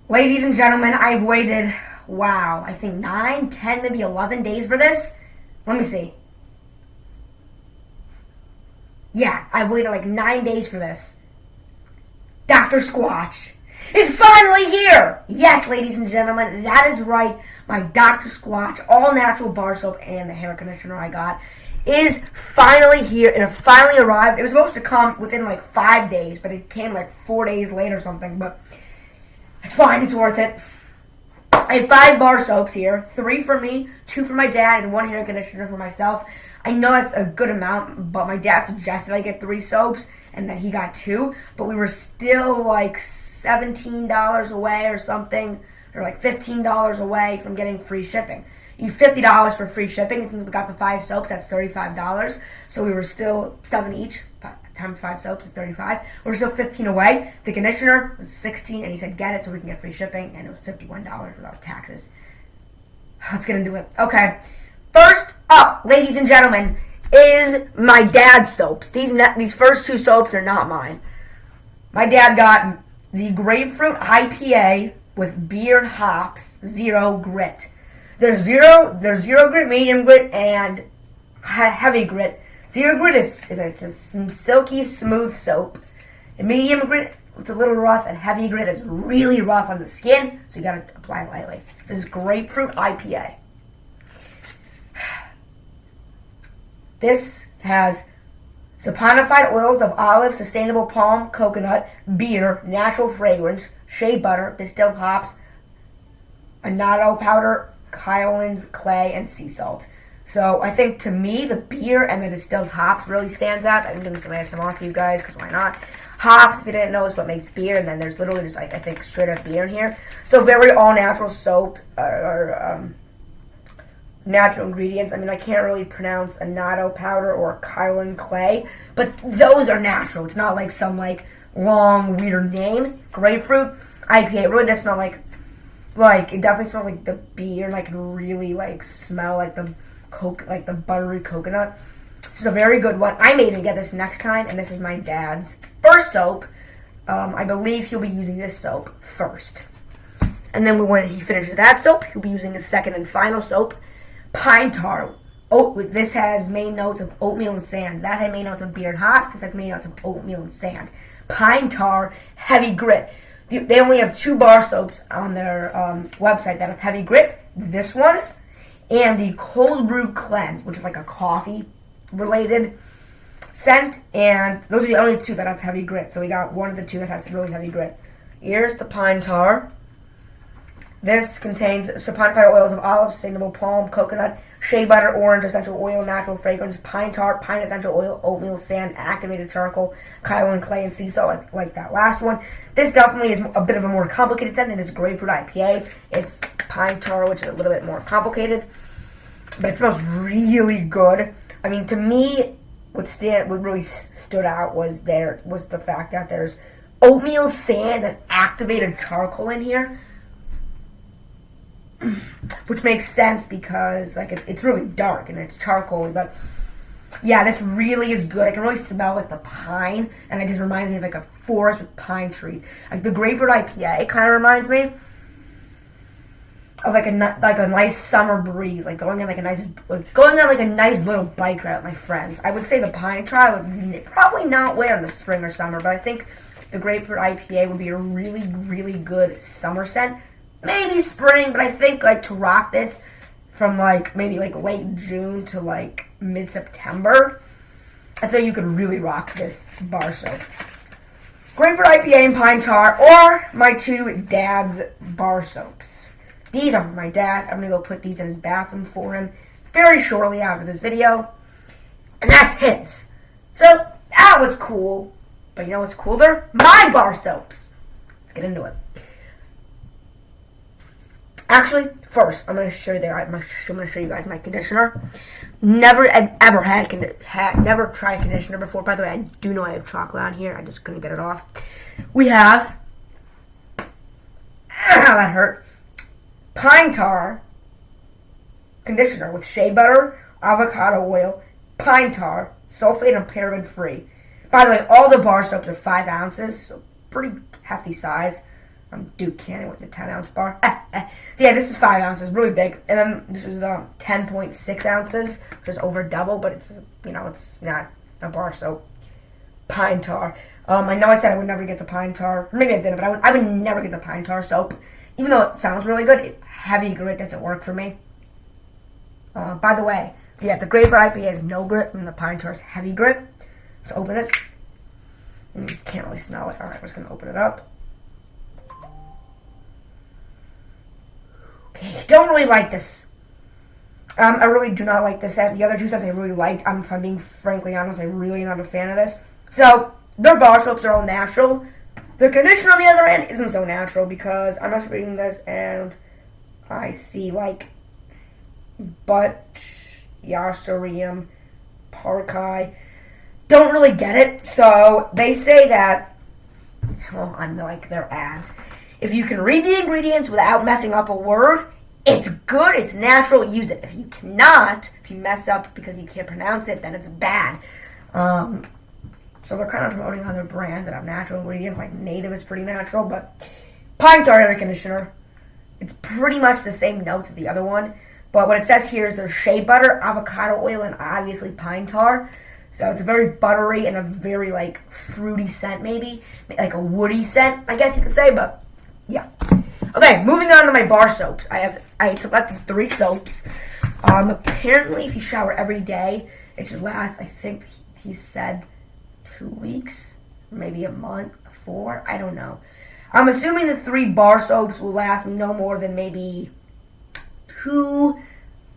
Ladies and gentlemen, I've waited, wow, I think 9, 10, maybe 11 days for this. Let me see. Yeah, I've waited like 9 days for this. Dr. Squatch is finally here! Yes, ladies and gentlemen, that is right. My Dr. Squatch, all natural bar soap and the hair conditioner I got is finally here, and it finally arrived. It was supposed to come within like 5 days, but it came like 4 days late or something, but it's fine, it's worth it. I have 5 bar soaps here, 3 for me, 2 for my dad, and 1 hair conditioner for myself. I know that's a good amount, but my dad suggested I get 3 soaps, and then he got 2, but we were still like $17 away or something, or like $15 away from getting free shipping. You $50 for free shipping, and since we got the 5 soaps, that's $35, so we were still 7 each, times 5 soaps is 35. We're still 15 away. The conditioner was 16, and he said get it so we can get free shipping, and it was $51 without taxes. Let's get into it. Okay, first up, ladies and gentlemen, is my dad's soaps. These first 2 soaps are not mine. My dad got the grapefruit IPA with beer and hops, 0 grit. There's zero grit, medium grit, and heavy grit. 0 grit is a silky, smooth soap. And medium grit, it's a little rough, and heavy grit is really rough on the skin, so you gotta apply it lightly. This is grapefruit IPA. This has saponified oils of olive, sustainable palm, coconut, beer, natural fragrance, shea butter, distilled hops, annatto powder, kaolin clay, and sea salt. So I think to me, the beer and the distilled hops really stands out. I'm doing some ASMR for you guys, because why not? Hops, if you didn't know, is what makes beer, and then there's literally just, like, I think, straight up beer in here. So very all-natural soap, or natural ingredients. I mean, I can't really pronounce annatto powder or kaolin clay, but those are natural. It's not like some, like, long, weird name. Grapefruit IPA, it really does smell like, it definitely smells like the beer, and I can really, like, smell, like, the buttery coconut. This is a very good one. I may even get this next time, and this is my dad's first soap. I believe he'll be using this soap first. And then when he finishes that soap, he'll be using his second and final soap, Pine Tar. This has main notes of oatmeal and sand. That had main notes of beer and hop. This has main notes of oatmeal and sand. Pine Tar, heavy grit. They only have 2 bar soaps on their website that have heavy grit. This one and the Cold Brew Cleanse, which is like a coffee-related scent. And those are the only 2 that have heavy grit. So we got one of the 2 that has really heavy grit. Here's the Pine Tar. This contains saponified oils of olive, sustainable palm, coconut, shea butter, orange, essential oil, natural fragrance, pine tar, pine essential oil, oatmeal, sand, activated charcoal, kaolin clay, and sea salt, like that last one. This definitely is a bit of a more complicated scent than this grapefruit IPA. It's pine tar, which is a little bit more complicated, but it smells really good. I mean, to me, what really stood out was the fact that there's oatmeal, sand, and activated charcoal in here. Which makes sense because it's really dark and it's charcoal, but yeah, this really is good. I can really smell like the pine, and it just reminds me of like a forest with pine trees. Like the grapefruit IPA kind of reminds me of like a nice summer breeze, like going on like a nice little bike ride with my friends. I would say the pine tar would probably not wear in the spring or summer, but I think the grapefruit IPA would be a really, really good summer scent. Maybe spring, but I think like to rock this from maybe late June to mid-September, I think you could really rock this bar soap. Grapefruit IPA and Pine Tar, or my 2 dad's bar soaps. These are for my dad. I'm going to go put these in his bathroom for him very shortly after this video. And that's his. So that was cool. But you know what's cooler? My bar soaps. Let's get into it. Actually, first, I'm going to show you guys my conditioner. Never never tried conditioner before. By the way, I do know I have chocolate on here. I just couldn't get it off. We have, that hurt, Pine Tar conditioner with shea butter, avocado oil, pine tar, sulfate and paraben free. By the way, all the bar soaps are 5 ounces, so pretty hefty size. I'm Duke Cannon with the 10-ounce bar. So yeah, this is 5 ounces, really big. And then this is the 10.6 ounces, which is over double, but it's, it's not a bar soap. Pine tar. I know I said I would never get the pine tar. Maybe I didn't, but I would never get the pine tar soap. Even though it sounds really good, heavy grit doesn't work for me. By the way, yeah, the Grapefruit IPA has no grit, and the pine tar is heavy grit. Let's open this. Can't really smell it. Alright, we're just going to open it up. Okay, don't really like this. I really do not like this. The other two sets I really liked. If I'm being frankly honest, I'm really not a fan of this. So, their bar soaps are all natural. The conditioner on the other end isn't so natural because I'm just reading this and I see like Yasterium, Parkai. Don't really get it. So, they say that, well, I'm like their ads. If you can read the ingredients without messing up a word, it's good, it's natural, use it. If you cannot, if you mess up because you can't pronounce it, then it's bad. So they're kind of promoting other brands that have natural ingredients, like Native is pretty natural, but Pine Tar Air Conditioner, it's pretty much the same notes as the other one, but what it says here is there's shea butter, avocado oil, and obviously pine tar. So it's a very buttery and a very, like, fruity scent, maybe. Like a woody scent, I guess you could say, but yeah. Okay, moving on to my bar soaps. I selected 3 soaps. Apparently, if you shower every day, it should last, I think he said 2 weeks, maybe a month, 4, I don't know. I'm assuming the 3 bar soaps will last me no more than maybe 2,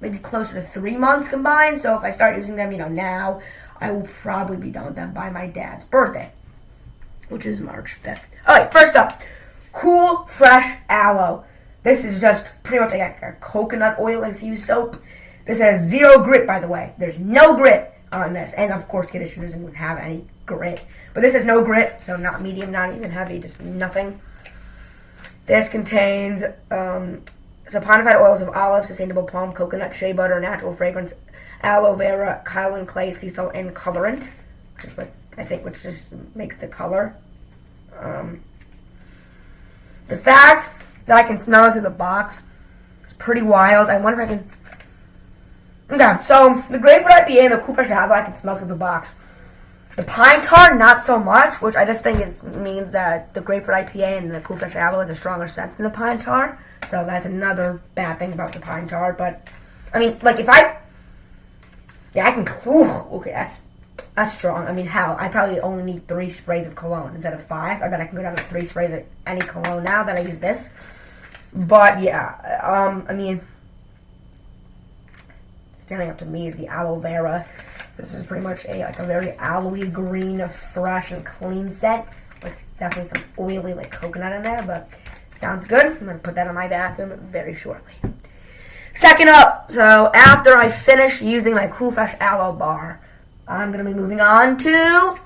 maybe closer to 3 months combined. So if I start using them, now, I will probably be done with them by my dad's birthday, which is March 5th. Alright, first up, Cool Fresh Aloe. This is just pretty much like a coconut oil infused soap. This has 0 grit, by the way. There's no grit on this. And of course, conditioner doesn't have any grit. But this has no grit, so not medium, not even heavy, just nothing. This contains saponified oils of olive, sustainable palm, coconut, shea butter, natural fragrance, aloe vera, kaolin clay, sea salt, and colorant, which is what I think, which just makes the color. The fact that I can smell it through the box is pretty wild. I wonder if I can. Okay, so the Grapefruit IPA and the Cool Fresh Aloe I can smell through the box. The Pine Tar, not so much, which I just think means that the Grapefruit IPA and the Cool Fresh Aloe is a stronger scent than the Pine Tar. So that's another bad thing about the Pine Tar. But, I mean, like, if I... Yeah, I can... Okay, that's strong. I mean, hell, I probably only need 3 sprays of cologne instead of 5. I bet I can go down to 3 sprays of any cologne now that I use this. But, yeah, I mean... Standing up to me is the Aloe Vera. This is pretty much a very aloe green, fresh, and clean scent with definitely some oily, like, coconut in there, but sounds good. I'm going to put that in my bathroom very shortly. Second up, so after I finish using my Cool Fresh Aloe bar, I'm going to be moving on to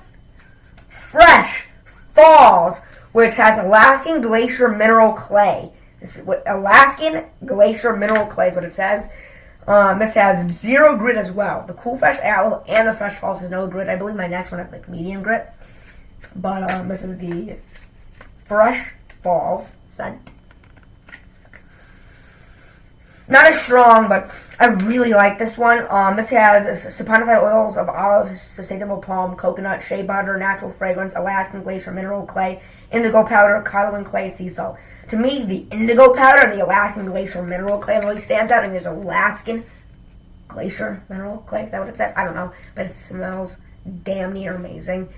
Fresh Falls, which has Alaskan Glacier Mineral Clay. This is what Alaskan Glacier Mineral Clay is what it says. This has 0 grit as well. The Cool Fresh Aloe and the Fresh Falls has no grit. I believe my next one has like medium grit. But this is the Fresh Falls scent. Not as strong, but I really like this one. This has saponified oils of olive, sustainable palm, coconut, shea butter, natural fragrance, Alaskan Glacier Mineral Clay, indigo powder, kaolin clay, sea salt. To me, the indigo powder and the Alaskan Glacier Mineral Clay really stands out. And there's Alaskan Glacier Mineral Clay. Is that what it said? I don't know. But it smells damn near amazing.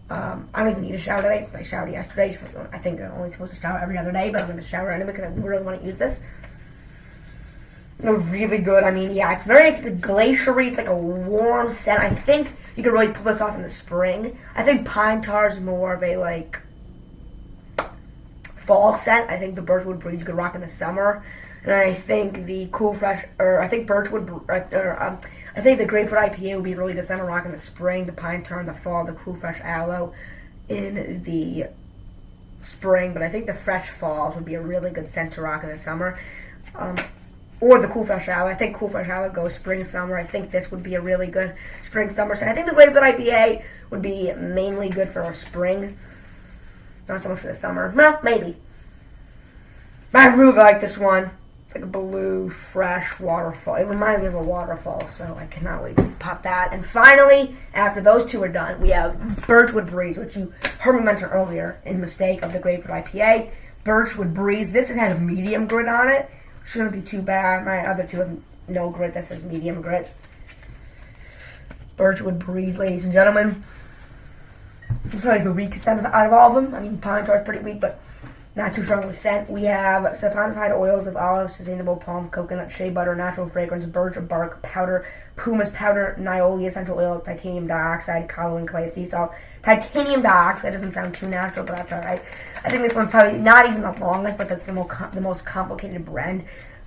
I don't even need a shower today since I showered yesterday. I think I'm only supposed to shower every other day, but I'm going to shower anyway because I really want to use this. Really good. I mean, yeah, it's a glaciery. It's like a warm scent. I think you could really pull this off in the spring. I think Pine Tar is more of a, like, fall scent. I think the Birchwood Breeze you could rock in the summer. And I think the Cool Fresh, I think I think the Grapefruit IPA would be really good scent to rock in the spring. The Pine Tar in the fall. The Cool Fresh Aloe in the spring. But I think the Fresh Falls would be a really good scent to rock in the summer. Or the Cool Fresh Aloe. I think Cool Fresh Aloe goes spring, summer. I think this would be a really good spring, summer scent. I think the Grapefruit IPA would be mainly good for a spring. Not so much for the summer. Well, maybe. I really like this one. It's like a blue, fresh waterfall. It reminds me of a waterfall, so I cannot wait to pop that. And finally, after those two are done, we have Birchwood Breeze, which you heard me mention earlier in Mistake of the Grapefruit IPA. Birchwood Breeze. This has medium grit on it. Shouldn't be too bad. My other two have no grit. That says medium grit. Birchwood Breeze, ladies and gentlemen. It's probably the weakest scent out of all of them. I mean, Pine Tar is pretty weak, but not too strong of a scent. We have saponified oils of olive, sustainable palm, coconut, shea butter, natural fragrance, birch bark powder, pumice powder, nioli essential oil, titanium dioxide, kaolin clay, sea salt. Titanium dioxide doesn't sound too natural, but that's alright. I think this one's probably not even the longest, but that's the most complicated blend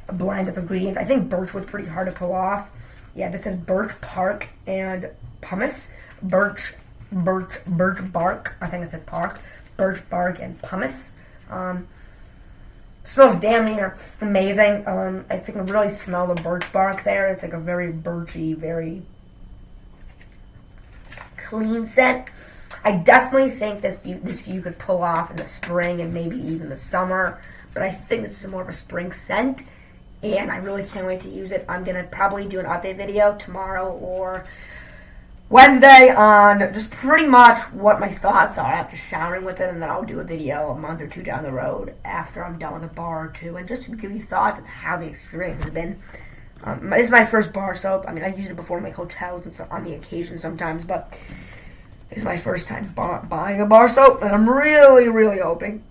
of ingredients. I think birchwood's pretty hard to pull off. Yeah, this says birch bark and pumice. Birch bark. I think it said park. Birch bark and pumice. Smells damn near amazing. I think I really smell the birch bark there. It's like a very birchy, very clean scent. I definitely think this you could pull off in the spring and maybe even the summer, but I think this is more of a spring scent, and I really can't wait to use it. I'm going to probably do an update video tomorrow or Wednesday on just pretty much what my thoughts are after showering with it, and then I'll do a video a month or two down the road after I'm done with a bar or two, and just to give you thoughts on how the experience has been. This is my first bar soap. I mean, I've used it before in my hotels and so on the occasion sometimes, but this is my first time buying a bar soap, and I'm really, really hoping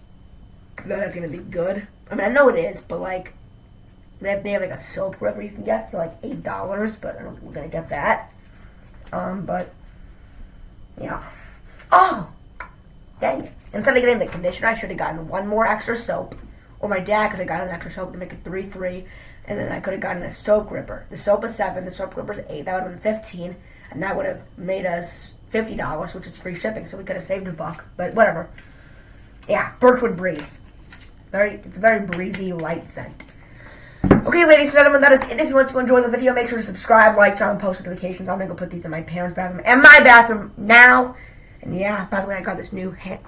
that it's going to be good. I mean, I know it is, but like, they have like a soap rubber you can get for like $8, but I don't think we're going to get that. But, yeah. Oh! Dang it. Instead of getting the conditioner, I should have gotten one more extra soap. Or my dad could have gotten an extra soap to make it 3-3. And then I could have gotten a soap gripper. The soap is $7, the soap gripper is $8. That would have been $15. And that would have made us $50, which is free shipping. So we could have saved $1. But whatever. Yeah, Birchwood Breeze. It's a very breezy, light scent. Okay, ladies and gentlemen, that is it. If you want to enjoy the video, make sure to subscribe, like, turn on post notifications. I'm going to go put these in my parents' bathroom and my bathroom now. And yeah, by the way, I got this new hand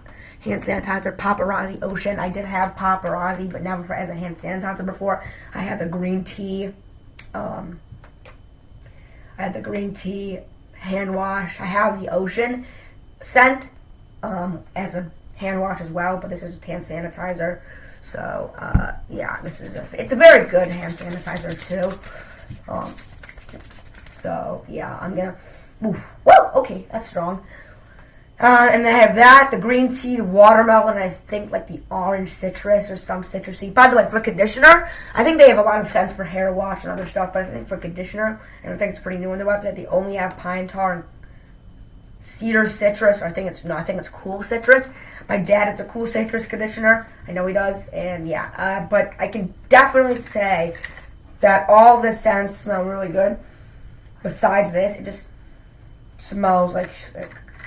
sanitizer, Paparazzi Ocean. I did have Paparazzi, but never as a hand sanitizer before. I had the green tea. Hand wash. I have the Ocean scent as a hand wash as well, but this is hand sanitizer. So, yeah, it's a very good hand sanitizer, too. So, yeah, I'm gonna, whoa, okay, that's strong. And I have that, the green tea, the watermelon, and I think, like, the orange citrus or some citrusy. By the way, for conditioner, I think they have a lot of scents for hair wash and other stuff, but I think for conditioner, and I think it's pretty new on the website, they only have pine tar and cedar citrus, or I think it's cool citrus. My dad has a cool citrus conditioner. I know he does, and yeah. But I can definitely say that all the scents smell really good. Besides this, it just smells like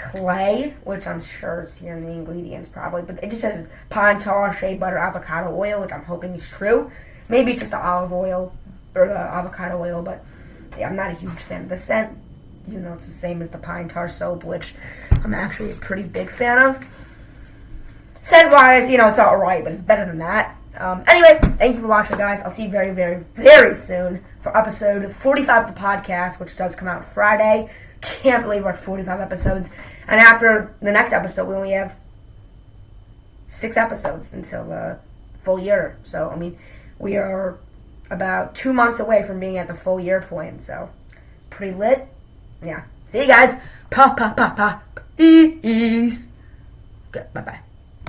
clay, which I'm sure is here in the ingredients probably. But it just says pine tar, shea butter, avocado oil, which I'm hoping is true. Maybe just the olive oil or the avocado oil, but yeah, I'm not a huge fan of the scent. Even though it's the same as the pine tar soap, which I'm actually a pretty big fan of. Scent-wise, it's alright, but it's better than that. Anyway, thank you for watching, guys. I'll see you very, very, very soon for episode 45 of the podcast, which does come out Friday. Can't believe we're at 45 episodes. And after the next episode, we only have 6 episodes until the full year. So, I mean, we are about 2 months away from being at the full year point. So, pretty lit. Yeah. See you guys. Peace. Good. Bye-bye.